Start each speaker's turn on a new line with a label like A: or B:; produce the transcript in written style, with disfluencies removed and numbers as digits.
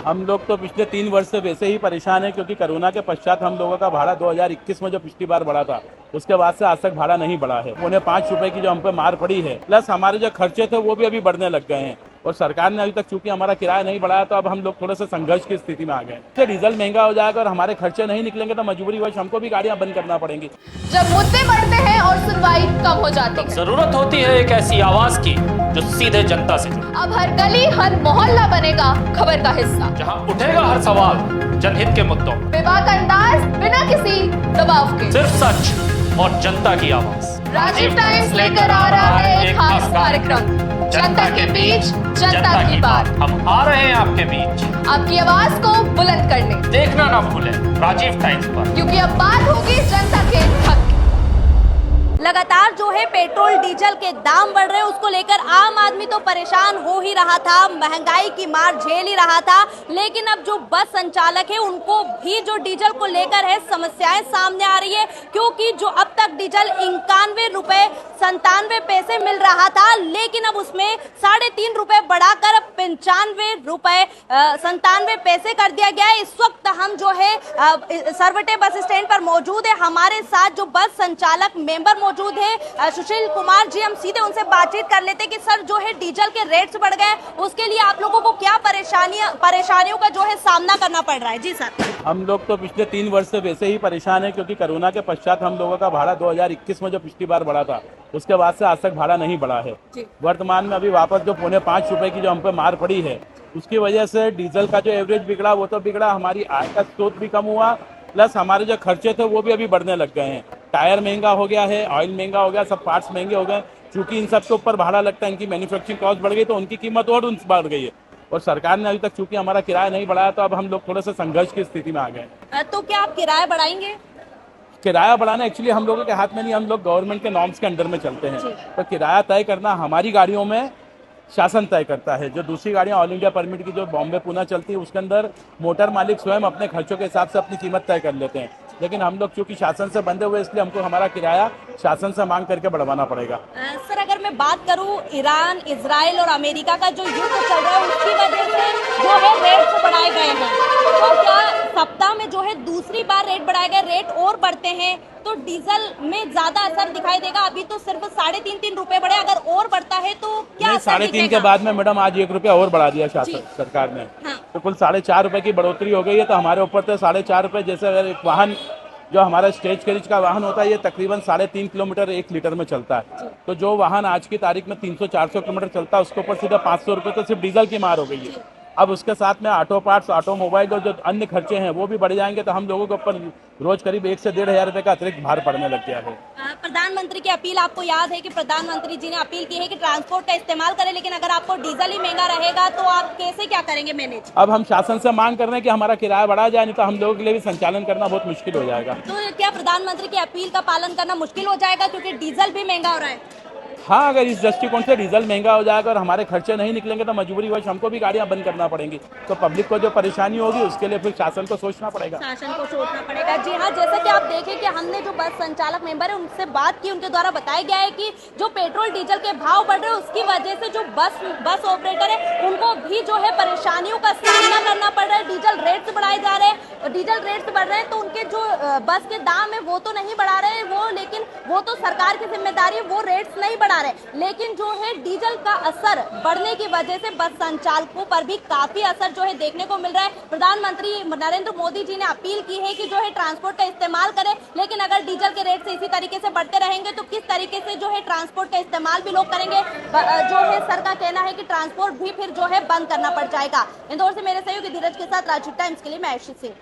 A: हम लोग तो पिछले 3 वर्ष से वैसे ही परेशान हैं, क्योंकि कोरोना के पश्चात हम लोगों का भाड़ा 2021 में जो पिछली बार बढ़ा था, उसके बाद से आज तक भाड़ा नहीं बढ़ा है। 5.25 की जो हम पे मार पड़ी है, प्लस हमारे जो खर्चे थे वो भी अभी बढ़ने लग गए हैं। और सरकार ने अभी तक चूंकि हमारा किराया नहीं बढ़ाया, तो अब हम लोग थोड़े से संघर्ष की स्थिति में आ गए हैं। डीजल महंगा हो जाएगा और हमारे खर्चे नहीं निकलेंगे तो मजबूरीवश हमको भी गाड़ियां बंद करना पड़ेंगी।
B: जब मुद्दे बढ़ते हैं और सुनवाई कम हो जाती है,
C: जरूरत होती है एक ऐसी आवाज की जो सीधे जनता से जुड़े।
B: अब हर गली हर मोहल्ला बनेगा खबर का हिस्सा,
C: जहां उठेगा हर सवाल जनहित के मुद्दों,
B: बेबाक अंदाज बिना किसी दबाव के,
C: सिर्फ सच और जनता की आवाज।
B: राजीव टाइम्स लेकर आ रहा है एक खास कार्यक्रम, जनता के बीच जनता की बात।
C: हम आ रहे हैं आपके बीच
B: आपकी आवाज को बुलंद करने।
C: देखना ना भूलें राजीव टाइम्स पर,
B: क्योंकि अब बात होगी जनता के हक।
D: लगातार जो है पेट्रोल डीजल के दाम बढ़ रहे हैं, उसको लेकर आम आदमी तो परेशान हो ही रहा था, महंगाई की मार झेल ही रहा था। लेकिन अब जो बस संचालक है उनको भी जो डीजल को लेकर है समस्याएं सामने आ रही है, क्योंकि जो अब तक डीजल 91 रुपए 97 पैसे मिल रहा था, लेकिन अब उसमें 3.5 रुपए बढ़ाकर 95 रुपए 97 पैसे कर दिया गया है। इस वक्त हम जो है सरवटे बस स्टैंड पर मौजूद है। हमारे साथ जो बस संचालक मेंबर मौजूद है सुशील कुमार जी, हम सीधे उनसे बातचीत कर लेते हैं कि सर जो है डीजल के रेट्स बढ़ गए, उसके लिए आप लोगों को क्या परेशानियों का जो है सामना करना पड़ रहा है? जी सर।
A: हम लोग तो पिछले 3 वर्ष से वैसे ही परेशान हैं, क्योंकि कोरोना के पश्चात हम लोगों का भाड़ा 2021 में जो पिछली बार बढ़ा था, उसके बाद से आज तक भाड़ा नहीं बढ़ा है। वर्तमान में अभी वापस जो 5.25 की जो हम पे मार पड़ी है, उसकी वजह से डीजल का जो एवरेज बिगड़ा वो तो बिगड़ा, हमारी आय का स्रोत भी कम हुआ, प्लस हमारे जो खर्चे थे वो भी अभी बढ़ने लग गए हैं। टायर महंगा हो गया है, ऑयल महंगा हो गया, सब पार्ट्स महंगे हो गए। चूंकि इन सब के ऊपर भाड़ा लगता है, इनकी मैन्युफैक्चरिंग कॉस्ट बढ़ गई, तो उनकी कीमत और बढ़ गई है। और सरकार ने अभी तक चूंकि हमारा किराया नहीं बढ़ाया, तो अब हम लोग थोड़े से संघर्ष की स्थिति में आ गए।
D: तो क्या आप किराया बढ़ाएंगे?
A: किराया बढ़ाना एक्चुअली हम लोगों के हाथ में नहीं, हम लोग गवर्नमेंट के नॉर्म्स के अंडर में चलते हैं। तो किराया तय करना हमारी गाड़ियों में शासन तय करता है। जो दूसरी गाड़ियां ऑल इंडिया परमिट की जो बॉम्बे पुणे चलती है, उसके अंदर मोटर मालिक स्वयं अपने खर्चों के हिसाब से अपनी कीमत तय कर लेते हैं। लेकिन हम लोग चूंकि शासन से बंधे हुए, इसलिए हमको हमारा किराया शासन से मांग करके बढ़वाना पड़ेगा।
D: सर अगर मैं बात करूं ईरान, इजराइल और अमेरिका का जो युद्ध चल रहा है, उसकी वजह से जो है रेट बढ़ाए गए हैं, तो क्या सप्ताह में जो है दूसरी बार रेट बढ़ाए गए, रेट और बढ़ते हैं तो डीजल में ज्यादा असर दिखाई देगा? अभी तो सिर्फ 3.5 रुपए बढ़े, अगर और बढ़ता है तो क्या?
A: 3.5 के बाद में मैडम आज 1 रुपया और बढ़ा दिया शासन सरकार ने।
D: हाँ।
A: तो कुल 4.5 रुपए की बढ़ोतरी हो गई है। तो हमारे ऊपर तो 4.5 रुपए, जैसे अगर एक वाहन जो हमारा स्टेज कैरिज का वाहन होता है, ये तकरीबन 3.5 किलोमीटर 1 लीटर में चलता है। तो जो वाहन आज की तारीख में 300-400 किलोमीटर चलता है, उसके ऊपर सीधा 500 रुपए तो सिर्फ डीजल की मार हो गई है। अब उसके साथ में ऑटो पार्ट्स, ऑटोमोबाइल और जो अन्य खर्चे हैं वो भी बढ़ जाएंगे, तो हम लोगों के ऊपर रोज करीब 1 से 1.5 हज़ार रुपए का अतिरिक्त भार पड़ने लग गया है।
D: प्रधानमंत्री की अपील, आपको याद है कि प्रधानमंत्री जी ने अपील की है कि ट्रांसपोर्ट का इस्तेमाल करें, लेकिन अगर आपको डीजल ही महंगा रहेगा तो आप कैसे क्या करेंगे मैनेज?
A: अब हम शासन से मांग कर रहे हैं कि हमारा किराया बढ़ा जाए, नहीं तो हम लोगों के लिए भी संचालन करना बहुत मुश्किल हो जाएगा।
D: तो क्या प्रधानमंत्री की अपील का पालन करना मुश्किल हो जाएगा, क्योंकि डीजल भी महंगा हो रहा है?
A: हाँ, अगर इस दृष्टिकोण से डीजल महंगा हो जाएगा और हमारे खर्चे नहीं निकलेंगे, तो मजबूरीवश हमको भी गाड़ियां बंद करना पड़ेंगी। तो पब्लिक को जो परेशानी होगी, उसके लिए फिर शासन को सोचना पड़ेगा।
D: शासन को सोचना पड़ेगा। जी हाँ, जैसा कि आप देखें कि हमने जो बस संचालक मेंबर है उनसे बात की, उनके द्वारा बताया गया है कि जो पेट्रोल डीजल के भाव बढ़ रहे हैं, उसकी वजह से जो बस ऑपरेटर है उनको भी जो है परेशानियों का सामना करना पड़ रहा है। डीजल रेट्स बढ़ाए जा रहे हैं, डीजल रेट्स बढ़ रहे हैं, तो उनके जो बस के दाम है वो तो नहीं बढ़ा रहे हैं वो, लेकिन वो तो सरकार की जिम्मेदारी है, वो रेट्स नहीं बढ़ा रहे। लेकिन जो है डीजल का असर बढ़ने की वजह से बस संचालकों पर भी काफी असर जो है देखने को मिल रहा है। प्रधानमंत्री नरेंद्र मोदी जी ने अपील की है कि जो है ट्रांसपोर्ट का इस्तेमाल करें, लेकिन अगर डीजल के रेट से इसी तरीके से बढ़ते रहेंगे तो किस तरीके से जो है ट्रांसपोर्ट का इस्तेमाल भी लोग करेंगे? जो है सर का कहना है कि ट्रांसपोर्ट भी फिर जो है बंद करना पड़ जाएगा। इंदौर से मेरे सहयोगी धीरज के साथ राजीव टाइम्स के लिए मैं आशीष सिंह।